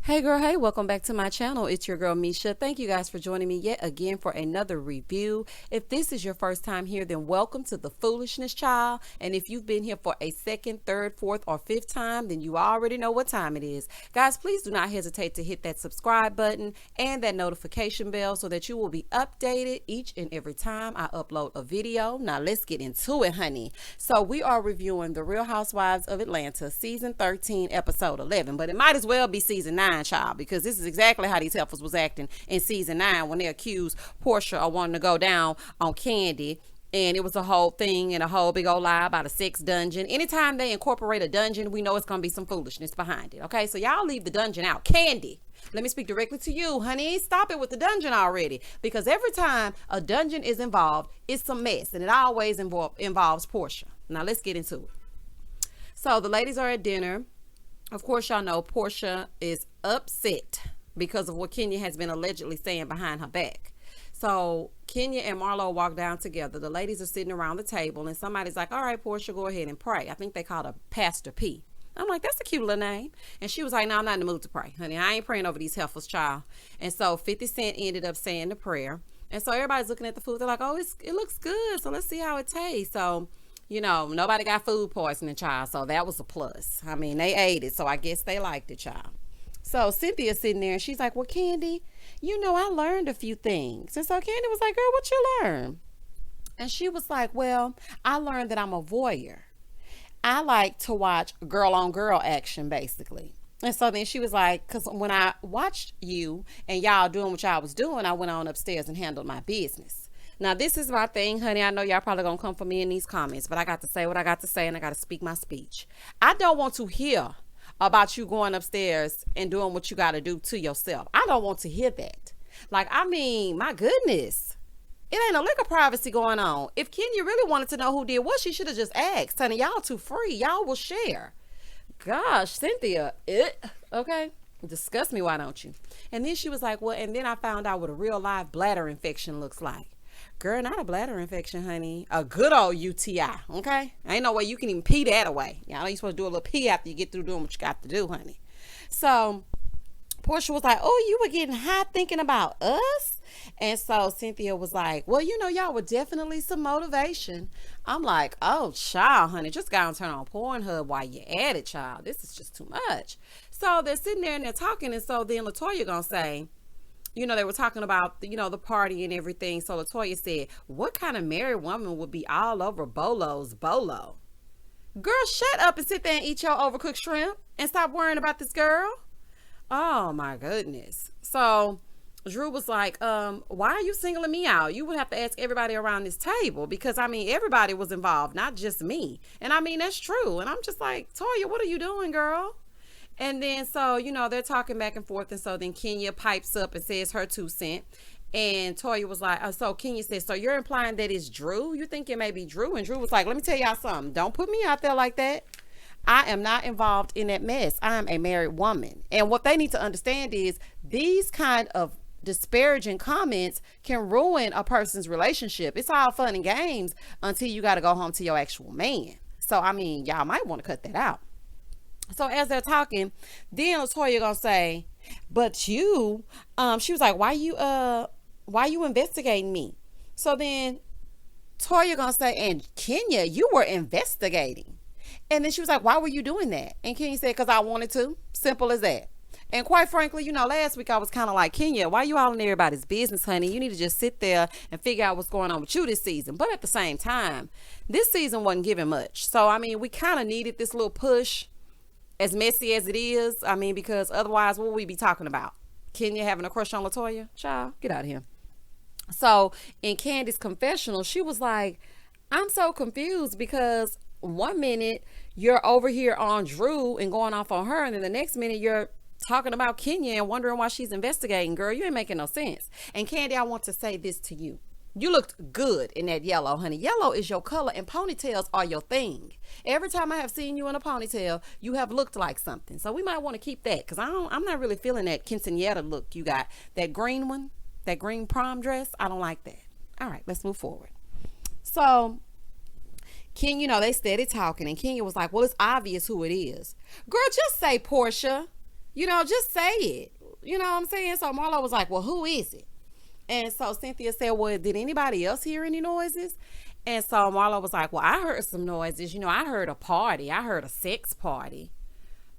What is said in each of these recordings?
Hey girl, hey, welcome back to my channel. It's your girl Misha. Thank you guys for joining me yet again for another review. If this is your first time here, then welcome to the foolishness, child. And if you've been here for a second, third, fourth, or fifth time, then you already know what time it is. Guys, please do not hesitate to hit that subscribe button and that notification bell so that you will be updated each and every time I upload a video. Now let's get into it, honey. So we are reviewing The Real Housewives of Atlanta, season 13, episode 11, but it might as well be season 9, child, because this is exactly how these heifers was acting in season 9 when they accused Portia of wanting to go down on Candy. And it was a whole thing and a whole big old lie about a sex dungeon. Anytime they incorporate a dungeon, we know it's going to be some foolishness behind it. Okay, so y'all leave the dungeon out. Candy, let me speak directly to you, honey. Stop it with the dungeon already. Because every time a dungeon is involved, it's a mess. And it always involves Portia. Now let's get into it. So the ladies are at dinner. Of course, y'all know Portia is upset because of what Kenya has been allegedly saying behind her back. So Kenya and Marlo walk down together. The ladies are sitting around the table and somebody's like, all right, Portia, go ahead and pray. I think they called her Pastor P. I'm like, that's a cute little name. And she was like, no, I'm not in the mood to pray, honey. I ain't praying over these heifers, child. And so 50 Cent ended up saying the prayer. And so everybody's looking at the food. They're like, oh, it looks good. So let's see how it tastes. So nobody got food poisoning, child. So that was a plus. I mean, they ate it. So I guess they liked it, child. So Cynthia's sitting there and she's like, well, Candy, I learned a few things. And so Candy was like, girl, what you learn? And she was like, well, I learned that I'm a voyeur. I like to watch girl on girl action, basically. And so then she was like, because when I watched you and y'all doing what y'all was doing, I went on upstairs and handled my business. Now, this is my thing, honey. I know y'all probably going to come for me in these comments, but I got to say what I got to say and I got to speak my speech. I don't want to hear about you going upstairs and doing what you got to do to yourself. I don't want to hear that. Like, I mean, my goodness. It ain't a lick of privacy going on. If Kenya really wanted to know who did what, she should have just asked. Honey, y'all too free. Y'all will share. Gosh, Cynthia, okay? Disgust me, why don't you? And then she was like, well, and then I found out what a real live bladder infection looks like. Girl, not a bladder infection, honey. A good old UTI, okay? Ain't no way you can even pee that away. Y'all know you're supposed to do a little pee after you get through doing what you got to do, honey. So Portia was like, oh, you were getting high thinking about us? And so Cynthia was like, well, y'all were definitely some motivation. I'm like, oh, child, honey, just go and turn on Pornhub while you're at it, child. This is just too much. So they're sitting there and they're talking. And so then LaToya gonna say, they were talking about, the party and everything. So LaToya said, what kind of married woman would be all over Bolo's Bolo? Girl, shut up and sit there and eat your overcooked shrimp and stop worrying about this girl. Oh, my goodness. So Drew was like, why are you singling me out? You would have to ask everybody around this table because, everybody was involved, not just me. And, that's true. And I'm just like, Toya, what are you doing, girl? And then, so, they're talking back and forth. And so then Kenya pipes up and says her 2 cents. And Toya was like, so Kenya says, so you're implying that it's Drew? You think it may be Drew? And Drew was like, let me tell y'all something. Don't put me out there like that. I am not involved in that mess. I'm a married woman. And what they need to understand is these kind of disparaging comments can ruin a person's relationship. It's all fun and games until you got to go home to your actual man. So, y'all might want to cut that out. So as they're talking, then LaToya gonna say, but you, she was like, why you investigating me? So then Toya gonna say, and Kenya, you were investigating. And then she was like, why were you doing that? And Kenya said, because I wanted to. Simple as that. And quite frankly, last week I was kind of like, Kenya, why you all in everybody's business, honey? You need to just sit there and figure out what's going on with you this season. But at the same time, this season wasn't giving much. So, we kind of needed this little push. As messy as it is, because otherwise, what would we be talking about? Kenya having a crush on LaToya? Child, get out of here. So in Candy's confessional, she was like, I'm so confused because one minute you're over here on Drew and going off on her, and then the next minute you're talking about Kenya and wondering why she's investigating. Girl, you ain't making no sense. And Candy, I want to say this to you. You looked good in that yellow, honey. Yellow is your color and ponytails are your thing. Every time I have seen you in a ponytail, you have looked like something. So we might want to keep that because I'm not really feeling that quinceañera look you got. That green one, that green prom dress, I don't like that. All right, let's move forward. So Ken, they steady talking and Kenya was like, well, it's obvious who it is. Girl, just say Portia. Just say it. You know what I'm saying? So Marlo was like, well, who is it? And so Cynthia said, well, did anybody else hear any noises? And so Marlo was like, well, I heard some noises. I heard a party. I heard a sex party.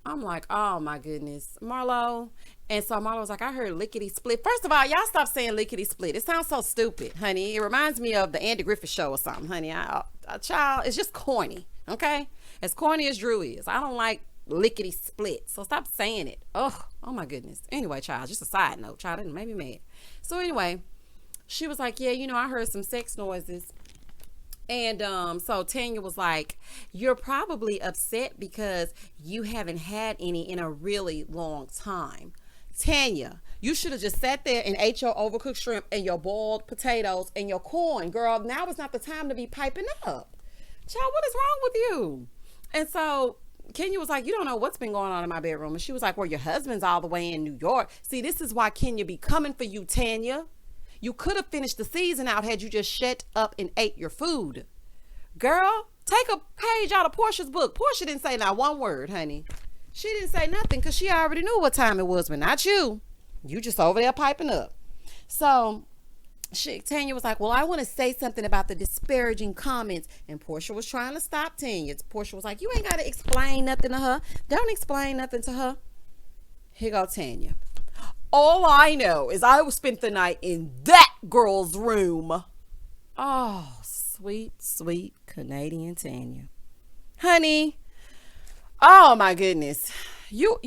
I'm like, oh my goodness, Marlo. And so Marlo was like, I heard lickety split. First of all, y'all stop saying lickety split. It sounds so stupid, honey. It reminds me of the Andy Griffith show or something, honey. A child, it's just corny, okay? As corny as Drew is. I don't like lickety split. So stop saying it. Oh my goodness. Anyway, child, just a side note. Child, it made me mad. So anyway, she was like, yeah, I heard some sex noises. And so Tanya was like, you're probably upset because you haven't had any in a really long time. Tanya, you should have just sat there and ate your overcooked shrimp and your boiled potatoes and your corn. Girl, now is not the time to be piping up. Child, what is wrong with you? And so Kenya was like, you don't know what's been going on in my bedroom. And she was like, well, your husband's all the way in New York. See, this is why Kenya be coming for you, Tanya. You could have finished the season out had you just shut up and ate your food. Girl, take a page out of Portia's book. Portia didn't say not one word, honey. She didn't say nothing because she already knew what time it was, but not you. You just over there piping up. So Tanya was like, well, I want to say something about the disparaging comments. And Portia was trying to stop Tanya. Portia was like, you ain't got to explain nothing to her. Don't explain nothing to her. Here go Tanya. All I know is I spent the night in that girl's room. Oh, sweet, sweet Canadian Tanya. Honey, oh my goodness. You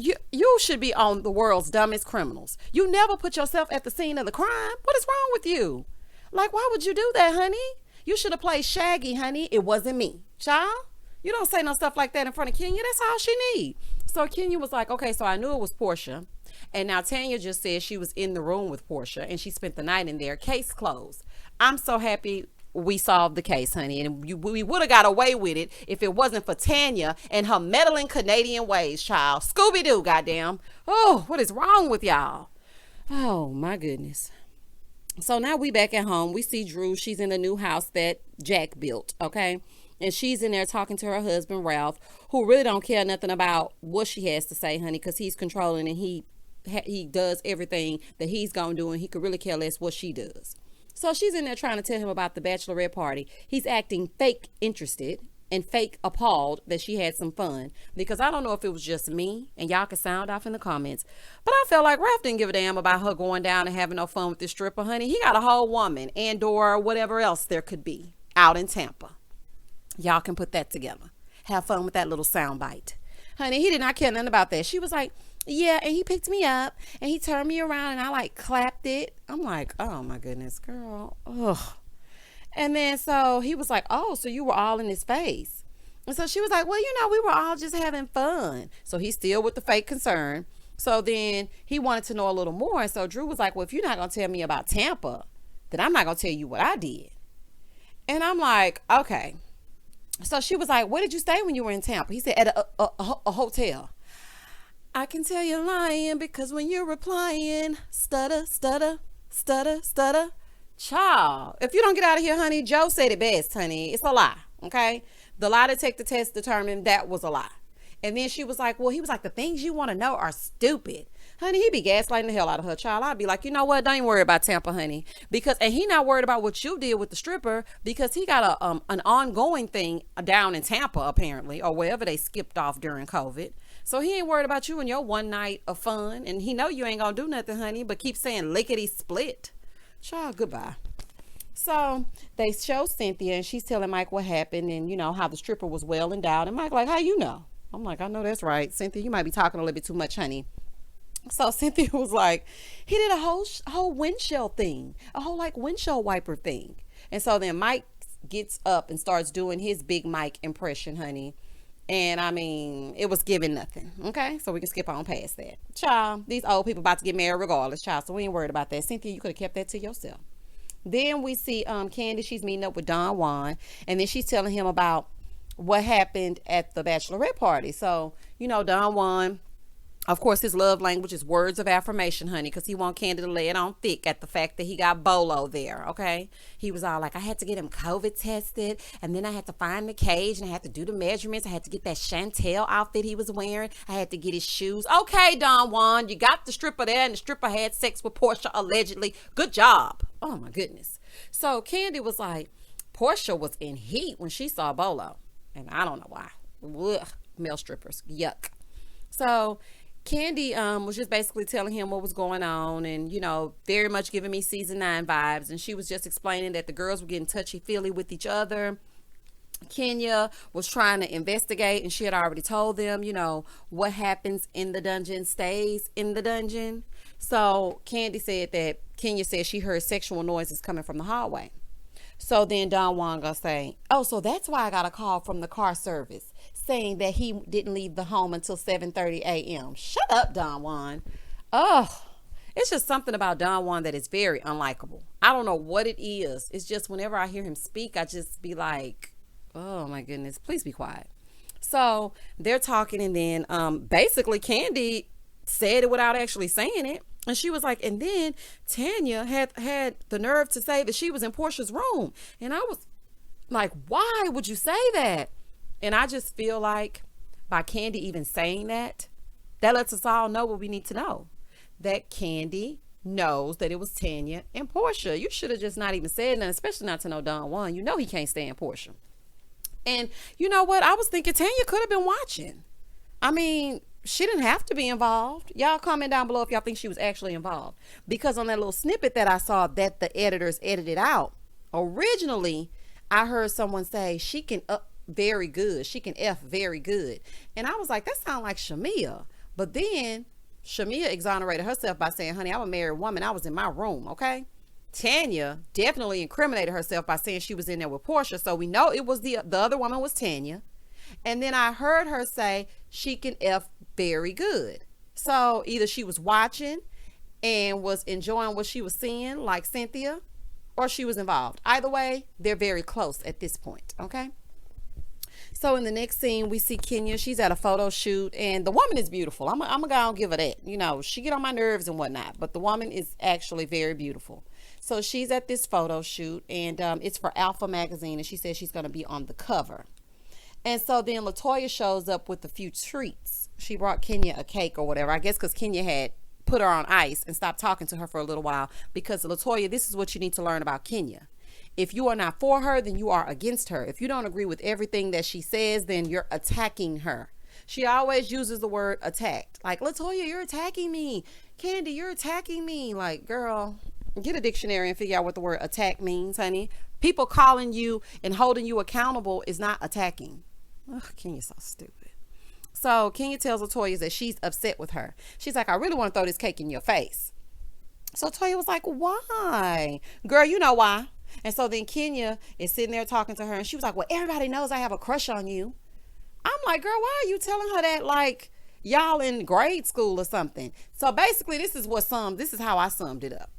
should be on the world's dumbest criminals. You never put yourself at the scene of the crime. What is wrong with you? Like, why would you do that, honey? You should have played Shaggy, honey. It wasn't me. Child, you don't say no stuff like that in front of Kenya. That's all she need. So Kenya was like, okay, so I knew it was Portia. And now Tanya just said she was in the room with Portia and she spent the night in there. Case closed. I'm so happy we solved the case, honey. And we would have got away with it if it wasn't for Tanya and her meddling Canadian ways, child. Scooby-Doo, goddamn. Oh, what is wrong with y'all? Oh, my goodness. So now we back at home. We see Drew. She's in the new house that Jack built, okay? And she's in there talking to her husband, Ralph, who really don't care nothing about what she has to say, honey, because he's controlling and he does everything that he's going to do, and he could really care less what she does. So she's in there trying to tell him about the bachelorette party. He's acting fake interested and fake appalled that she had some fun, because I don't know if it was just me, and y'all can sound off in the comments, but I felt like Ralph didn't give a damn about her going down and having no fun with this stripper, honey. He got a whole woman and or whatever else there could be out in Tampa. Y'all can put that together. Have fun with that little soundbite. Honey, he did not care nothing about that. She was like, yeah, and he picked me up and he turned me around and I like clapped it. I'm like, oh my goodness, girl. Ugh. And then so he was like, oh, so you were all in his face. And so she was like, well, we were all just having fun. So he's still with the fake concern. So then he wanted to know a little more. And so Drew was like, well, if you're not going to tell me about Tampa, then I'm not going to tell you what I did. And I'm like, okay. So she was like, where did you stay when you were in Tampa? He said, at a hotel. I can tell you're lying because when you're replying, stutter, stutter, stutter, stutter. Child, if you don't get out of here, honey, Joe said it best, honey. It's a lie, okay? The lie detector test determined that was a lie. And then she was like, well, he was like, the things you want to know are stupid. Honey, he be gaslighting the hell out of her, child. I'd be like, you know what? Don't even worry about Tampa, honey. And he not worried about what you did with the stripper, because he got an ongoing thing down in Tampa, apparently, or wherever they skipped off during COVID. So he ain't worried about you and your one night of fun. And he know you ain't gonna do nothing, honey, but keep saying lickety split. Child, goodbye. So they show Cynthia and she's telling Mike what happened and, how the stripper was well endowed. And Mike like, how you know? I'm like, I know that's right. Cynthia, you might be talking a little bit too much, honey. So Cynthia was like, he did a whole windshield thing, a whole like windshield wiper thing. And so then Mike gets up and starts doing his big Mike impression, honey. And I mean, it was giving nothing. Okay, so we can skip on past that. Child, these old people about to get married regardless, child. So we ain't worried about that. Cynthia, you could have kept that to yourself. Then we see Candy. She's meeting up with Don Juan, and then she's telling him about what happened at the bachelorette party. So Don Juan Of course, his love language is words of affirmation, honey, because he want Candy to lay it on thick at the fact that he got Bolo there, okay? He was all like, I had to get him COVID tested, and then I had to find the cage, and I had to do the measurements. I had to get that Chantel outfit he was wearing. I had to get his shoes. Okay, Don Juan, you got the stripper there, and the stripper had sex with Portia, allegedly. Good job. Oh, my goodness. So Candy was like, Portia was in heat when she saw Bolo, and I don't know why. Ugh, male strippers, yuck. So Candy was just basically telling him what was going on, and very much giving me season 9 vibes. And she was just explaining that the girls were getting touchy-feely with each other. Kenya was trying to investigate, and she had already told them, what happens in the dungeon stays in the dungeon. So Candy said that Kenya said she heard sexual noises coming from the hallway. So then Don Juan gonna say, oh, so that's why I got a call from the car service saying that he didn't leave the home until 7:30 a.m. Shut up, Don Juan. Oh, it's just something about Don Juan that is very unlikable. I don't know what it is. It's just whenever I hear him speak, I just be like, oh my goodness, please be quiet. So they're talking, and then basically Candy said it without actually saying it. And she was like, and then Tanya had the nerve to say that she was in Portia's room. And I was like, why would you say that? And I just feel like by Candy even saying that, that lets us all know what we need to know. That Candy knows that it was Tanya and Portia. You should have just not even said nothing, especially not to know Don Juan. You know he can't stand Portia. And you know what? I was thinking Tanya could have been watching. I mean, she didn't have to be involved. Y'all comment down below if y'all think she was actually involved. Because on that little snippet that I saw that the editors edited out, originally I heard someone say she can up very good. She can F very good. And I was like, that sounds like Shamia. But then Shamia exonerated herself by saying, honey, I'm a married woman. I was in my room, okay? Tanya definitely incriminated herself by saying she was in there with Portia. So we know it was the other woman was Tanya. And then I heard her say she can F very good. So either she was watching and was enjoying what she was seeing, like Cynthia, or she was involved. Either way, they're very close at this point, okay? So in the next scene, we see Kenya. She's at a photo shoot, and the woman is beautiful. I'm gonna go and give her that. She get on my nerves and whatnot, but the woman is actually very beautiful. So she's at this photo shoot, and it's for Alpha magazine, and she says she's gonna be on the cover. And so then Latoya shows up with a few treats. She brought Kenya a cake or whatever. I guess because Kenya had put her on ice and stopped talking to her for a little while. Because Latoya, this is what you need to learn about Kenya. If you are not for her, then you are against her. If you don't agree with everything that she says, then you're attacking her. She always uses the word attacked. Like, Latoya, you're attacking me. Candy, you're attacking me. Like, girl, get a dictionary and figure out what the word attack means, honey. People calling you and holding you accountable is not attacking. Ugh, Kenya's so stupid. So Kenya tells Latoya that she's upset with her. She's like, I really want to throw this cake in your face. So Latoya was like, why? Girl, you know why. And so then Kenya is sitting there talking to her, and she was like, well, everybody knows I have a crush on you. I'm like, girl, why are you telling her that like y'all in grade school or something? So basically this is how I summed it up.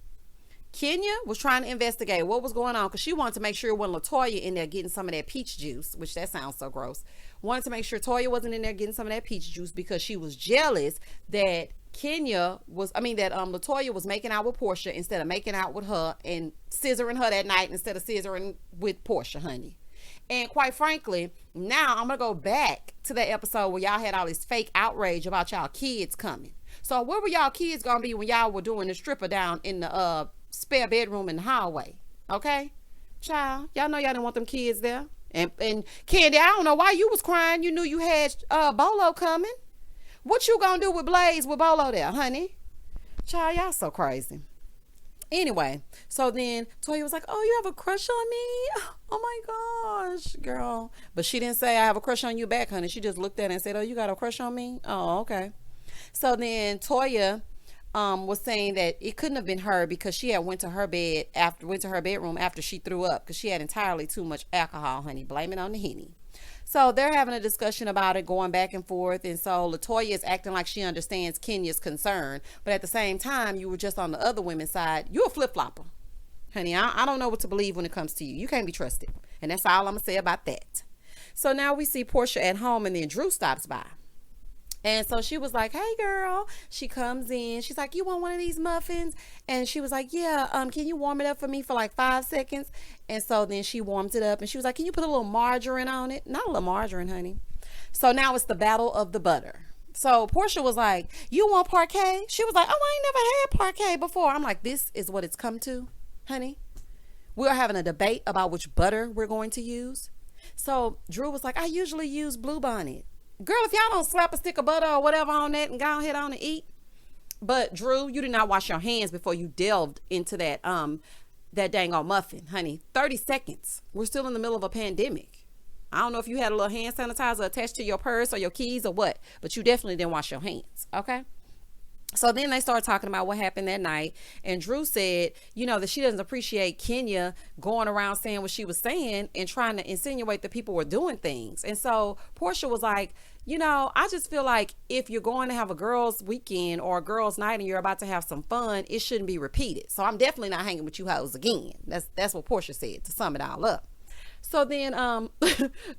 Kenya was trying to investigate what was going on because she wanted to make sure when Latoya in there getting some of that peach juice, which that sounds so gross, wanted to make sure Toya wasn't in there getting some of that peach juice because she was jealous that Latoya was making out with Portia instead of making out with her and scissoring her that night instead of scissoring with Portia, honey. And quite frankly, now I'm going to go back to that episode where y'all had all this fake outrage about y'all kids coming. So where were y'all kids going to be when y'all were doing the stripper down in the spare bedroom in the hallway? Okay? Child, y'all know y'all didn't want them kids there. And Candy, I don't know why you was crying. You knew you had Bolo coming. What you gonna do with Blaze with Bolo there, honey? Child, y'all so crazy. Anyway, so then Toya was like, oh, you have a crush on me? Oh my gosh, girl. But she didn't say I have a crush on you back, honey. She just looked at it and said, oh, you got a crush on me? Oh, okay. So then Toya was saying that it couldn't have been her because she had went to her bedroom after she threw up because she had entirely too much alcohol, honey. Blame it on the Henny. So they're having a discussion about it, going back and forth. And so Latoya is acting like she understands Kenya's concern. But at the same time, you were just on the other women's side. You're a flip-flopper. Honey, I don't know what to believe when it comes to you. You can't be trusted. And that's all I'm going to say about that. So now we see Portia at home, and then Drew stops by. And so she was like, "Hey, girl." She comes in. She's like, "You want one of these muffins?" And she was like, "Yeah. Can you warm it up for me for like 5 seconds?" And so then she warms it up, and she was like, "Can you put a little margarine on it?" Not a little margarine, honey. So now it's the battle of the butter. So Portia was like, "You want parquet?" She was like, "Oh, I ain't never had parquet before." I'm like, "This is what it's come to, honey. We're having a debate about which butter we're going to use." So Drew was like, "I usually use Bluebonnet." Girl, if y'all don't slap a stick of butter or whatever on that and go ahead on and eat. But Drew, you did not wash your hands before you delved into that dang old muffin, honey. 30 seconds. We're still in the middle of a pandemic. I don't know if you had a little hand sanitizer attached to your purse or your keys or what, but you definitely didn't wash your hands, okay? So then they started talking about what happened that night. And Drew said, that she doesn't appreciate Kenya going around saying what she was saying and trying to insinuate that people were doing things. And so Portia was like, I just feel like if you're going to have a girls' weekend or a girls' night and you're about to have some fun, it shouldn't be repeated. So I'm definitely not hanging with you hoes again. That's what Portia said, to sum it all up. So then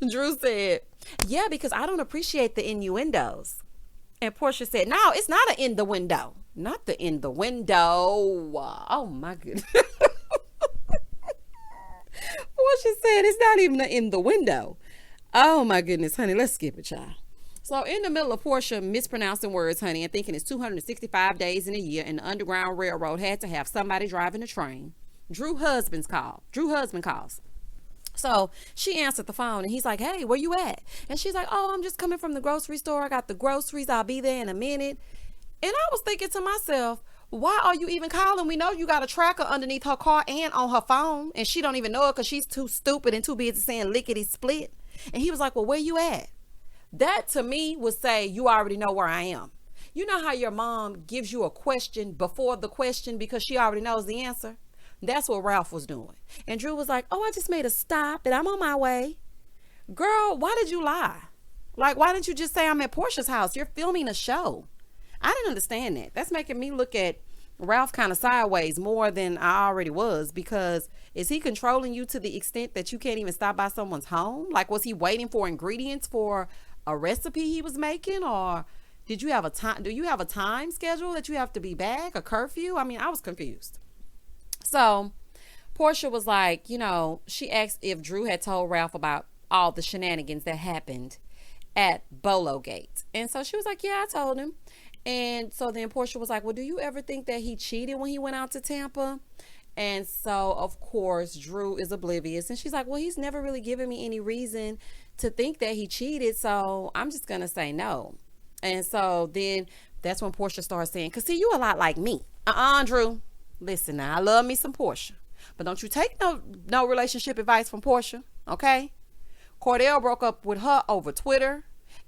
Drew said, "Yeah, because I don't appreciate the innuendos." And Portia said, "No, it's not an in the window. Not the in the window." Oh my goodness. Portia said it's not even in the window. Oh my goodness, honey. Let's skip it, y'all. So in the middle of Portia mispronouncing words, honey, and thinking it's 265 days in a year and the Underground Railroad had to have somebody driving a train, Drew husband calls. So she answered the phone and he's like, "Hey, where you at?" And she's like, "Oh, I'm just coming from the grocery store. I got the groceries. I'll be there in a minute." And I was thinking to myself, why are you even calling? We know you got a tracker underneath her car and on her phone, and she don't even know it because she's too stupid and too busy saying lickety split. And he was like, "Well, where you at?" That to me would say, you already know where I am. You know how your mom gives you a question before the question because she already knows the answer? That's what Ralph was doing. And Drew was like, "Oh, I just made a stop and I'm on my way." Girl, why did you lie? Like, why didn't you just say I'm at Portia's house? You're filming a show. I didn't understand that. That's making me look at Ralph kind of sideways more than I already was, because is he controlling you to the extent that you can't even stop by someone's home? Like, was he waiting for ingredients for a recipe he was making? Or do you have a time schedule that you have to be back, a curfew? I mean, I was confused. So Portia was like, she asked if Drew had told Ralph about all the shenanigans that happened at Bolo Gate. And so she was like, "Yeah, I told him." And so then Portia was like, "Well, do you ever think that he cheated when he went out to Tampa?" And so, of course, Drew is oblivious. And she's like, "Well, he's never really given me any reason to think that he cheated. So I'm just going to say no." And so then that's when Portia starts saying, "Cause see, you a lot like me." Drew. Listen now, I love me some Portia, but don't you take no relationship advice from Portia, okay? Cordell broke up with her over Twitter,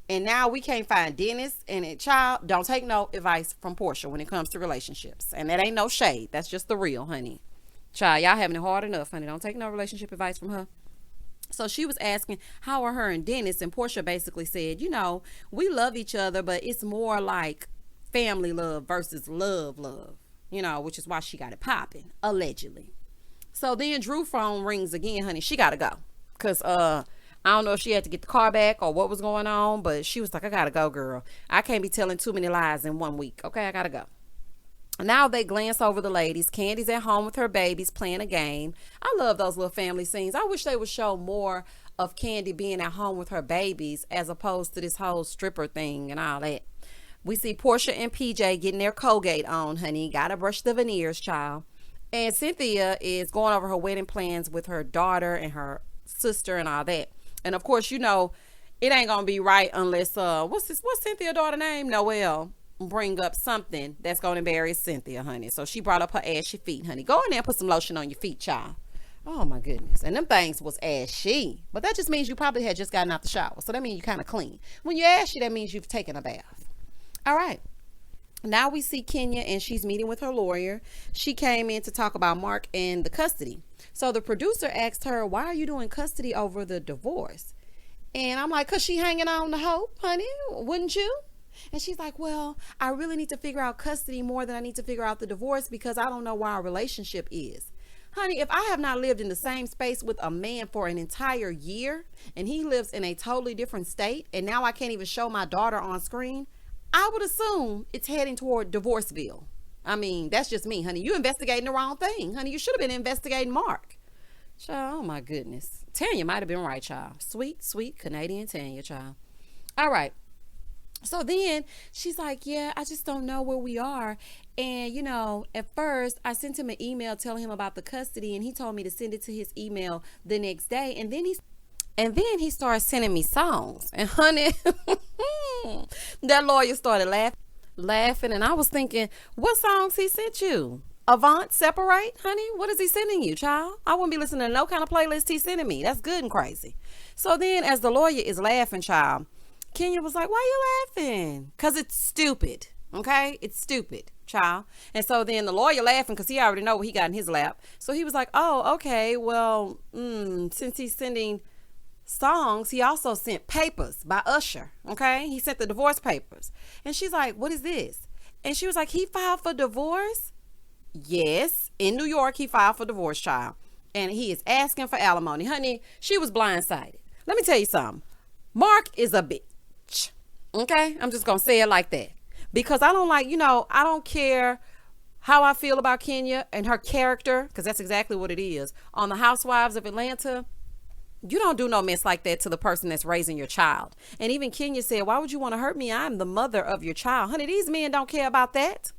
and now we can't find Dennis and a child. Don't take no advice from Portia when it comes to relationships, and that ain't no shade. That's just the real, honey. Child, y'all having it hard enough, honey. Don't take no relationship advice from her. So she was asking how are her and Dennis, and Portia basically said, we love each other, but it's more like family love versus love, which is why she got it popping, allegedly. So then Drew phone rings again, honey. She got to go. Because I don't know if she had to get the car back or what was going on, but she was like, "I got to go, girl. I can't be telling too many lies in 1 week. Okay, I got to go." Now they glance over the ladies. Candy's at home with her babies playing a game. I love those little family scenes. I wish they would show more of Candy being at home with her babies as opposed to this whole stripper thing and all that. We see Portia and PJ getting their Colgate on, honey. Gotta brush the veneers, child. And Cynthia is going over her wedding plans with her daughter and her sister and all that. And of course, it ain't gonna be right unless what's Cynthia's daughter name? Noelle bring up something that's gonna embarrass Cynthia, honey. So she brought up her ashy feet, honey. Go in there and put some lotion on your feet, child. Oh my goodness. And them things was ashy. But that just means you probably had just gotten out the shower. So that means you kind of clean. When you're ashy, that means you've taken a bath. All right. Now we see Kenya and she's meeting with her lawyer. She came in to talk about Marc and the custody. So the producer asked her, "Why are you doing custody over the divorce?" And I'm like, "Cause she hanging on the hope, honey. Wouldn't you?" And she's like, "Well, I really need to figure out custody more than I need to figure out the divorce because I don't know where our relationship is." Honey, if I have not lived in the same space with a man for an entire year and he lives in a totally different state and now I can't even show my daughter on screen, I would assume it's heading toward Divorceville. I mean, that's just me, honey. You investigating the wrong thing, honey. You should have been investigating Marc. Child, oh my goodness. Tanya might have been right, child. Sweet, sweet Canadian Tanya, child. All right. So then she's like, yeah, I just don't know where we are. And, at first I sent him an email telling him about the custody, and he told me to send it to his email the next day. And then he started sending me songs. And honey, that lawyer started laughing. And I was thinking, what songs he sent you? Avant, Separate, honey? What is he sending you, child? I wouldn't be listening to no kind of playlist he's sending me. That's good and crazy. So then as the lawyer is laughing, child, Kenya was like, why you laughing? Because it's stupid. Okay? It's stupid, child. And so then the lawyer laughing because he already know what he got in his lap. So he was like, oh, okay, well, since he's sending songs, he also sent Papers by Usher. Okay? He sent the divorce papers. And she's like, what is this? And she was like, he filed for divorce? Yes. In New York, he filed for divorce, child. And he is asking for alimony. Honey, she was blindsided. Let me tell you something. Marc is a bitch. Okay? I'm just going to say it like that. Because I don't I don't care how I feel about Kenya and her character, because that's exactly what it is. On the Housewives of Atlanta, you don't do no mess like that to the person that's raising your child. And even Kenya said, why would you want to hurt me? I'm the mother of your child. Honey, these men don't care about that.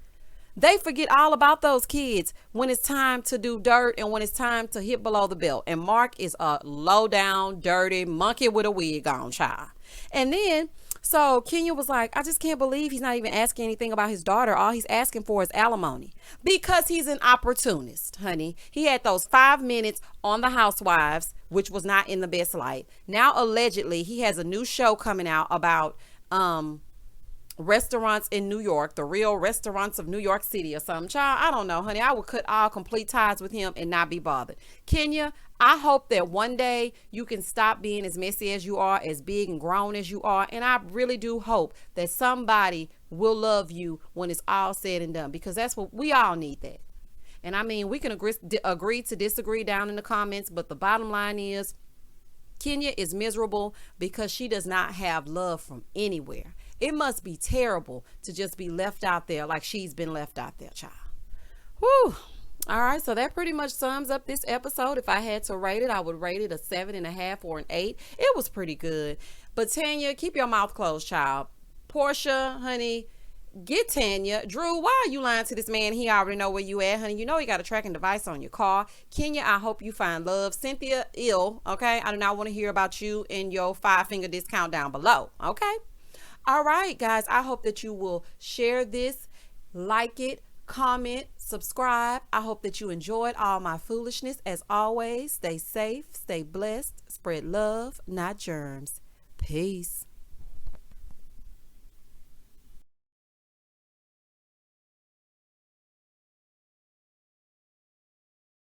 They forget all about those kids when it's time to do dirt and when it's time to hit below the belt. And Marc is a low down, dirty monkey with a wig on, child. And then, so Kenya was like, I just can't believe he's not even asking anything about his daughter. All he's asking for is alimony. Because he's an opportunist, honey. He had those 5 minutes on the Housewives, which was not in the best light. Now, allegedly, he has a new show coming out about restaurants in New York, the real restaurants of New York City or something. Child, I don't know, honey. I would cut all complete ties with him and not be bothered. Kenya, I hope that one day you can stop being as messy as you are, as big and grown as you are. And I really do hope that somebody will love you when it's all said and done, because that's what we all need, that. And I mean, we can agree to disagree down in the comments, but the bottom line is Kenya is miserable because she does not have love from anywhere. It must be terrible to just be left out there like she's been left out there, child. Whew. All right, so that pretty much sums up this episode. If I had to rate it, I would rate it a 7.5 or an 8. It was pretty good. But Tanya, keep your mouth closed, child. Portia, honey, get Tanya. Drew, why are you lying to this man? He already know where you at, honey. You know he got a tracking device on your car. Kenya, I hope you find love. Cynthia, ill, okay? I do not want to hear about you and your 5-finger discount down below, okay? All right, guys, I hope that you will share this, like it, comment, subscribe. I hope that you enjoyed all my foolishness. As always, stay safe, stay blessed, spread love, not germs. Peace.